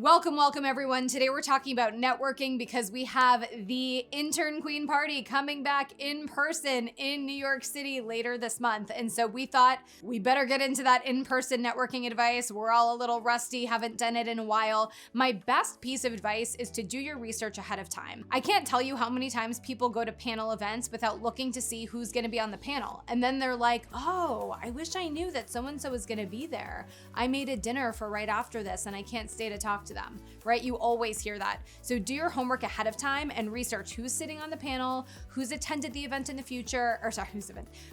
Welcome everyone. Today we're talking about networking because we have the Intern Queen Party coming back in person in New York City later this month. And so we thought we better get into that in-person networking advice. We're all a little rusty, haven't done it in a while. My best piece of advice is to do your research ahead of time. I can't tell you how many times people go to panel events without looking to see who's gonna be on the panel. And then they're like, oh, I wish I knew that so-and-so was gonna be there. I made a dinner for right after this and I can't stay to talk to them, right? You always hear that. So do your homework ahead of time and research who's sitting on the panel, who's attended the event in the future, or sorry,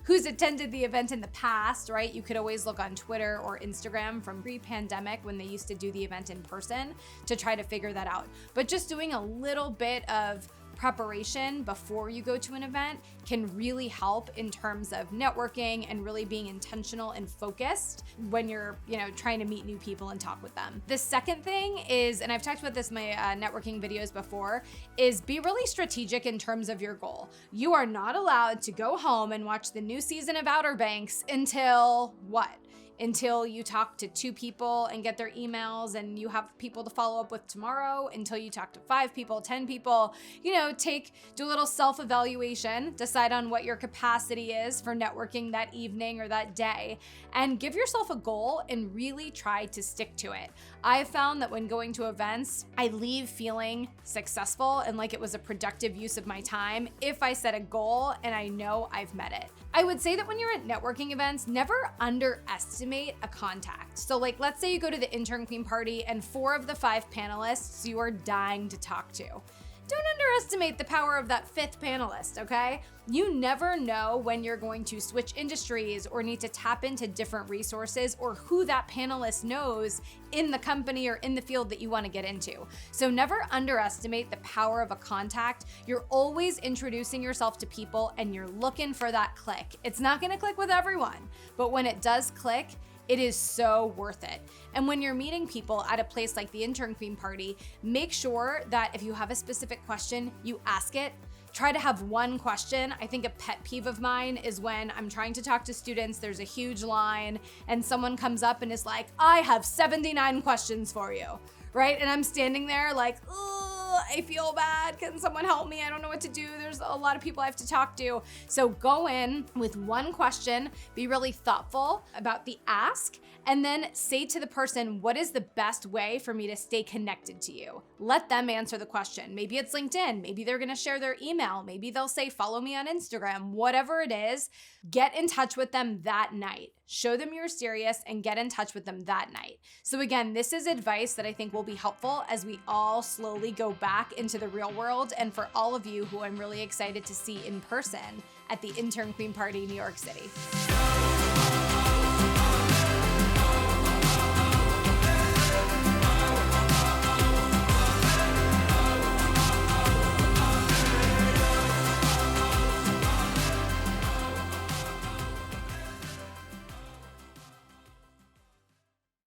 who's attended the event in the past, right? You could always look on Twitter or Instagram from pre-pandemic when they used to do the event in person to try to figure that out. But just doing a little bit of preparation before you go to an event can really help in terms of networking and really being intentional and focused when you're, trying to meet new people and talk with them. The second thing is, and I've talked about this in my networking videos before, is be really strategic in terms of your goal. You are not allowed to go home and watch the new season of Outer Banks until what? Until you talk to 2 people and get their emails and you have people to follow up with tomorrow, until you talk to 5 people, 10 people, do a little self-evaluation, decide on what your capacity is for networking that evening or that day, and give yourself a goal and really try to stick to it. I've found that when going to events, I leave feeling successful and like it was a productive use of my time if I set a goal and I know I've met it. I would say that when you're at networking events, never underestimate a contact. So let's say you go to the Intern Queen Party and 4 of the 5 panelists you are dying to talk to. Don't underestimate the power of that 5th panelist, okay? You never know when you're going to switch industries or need to tap into different resources or who that panelist knows in the company or in the field that you want to get into. So never underestimate the power of a contact. You're always introducing yourself to people and you're looking for that click. It's not going to click with everyone, but when it does click, it is so worth it. And when you're meeting people at a place like the Intern Queen Party, make sure that if you have a specific question, you ask it. Try to have one question. I think a pet peeve of mine is when I'm trying to talk to students, there's a huge line, and someone comes up and is like, I have 79 questions for you, right? And I'm standing there like, I feel bad. Can someone help me? I don't know what to do. There's a lot of people I have to talk to. So go in with one question, be really thoughtful about the ask, and then say to the person, what is the best way for me to stay connected to you? Let them answer the question. Maybe it's LinkedIn. Maybe they're gonna share their email. Maybe they'll say, follow me on Instagram. Whatever it is, get in touch with them that night. Show them you're serious and get in touch with them that night. So again, this is advice that I think will be helpful as we all slowly go back into the real world, and for all of you who I'm really excited to see in person at the Intern Queen Party, New York City.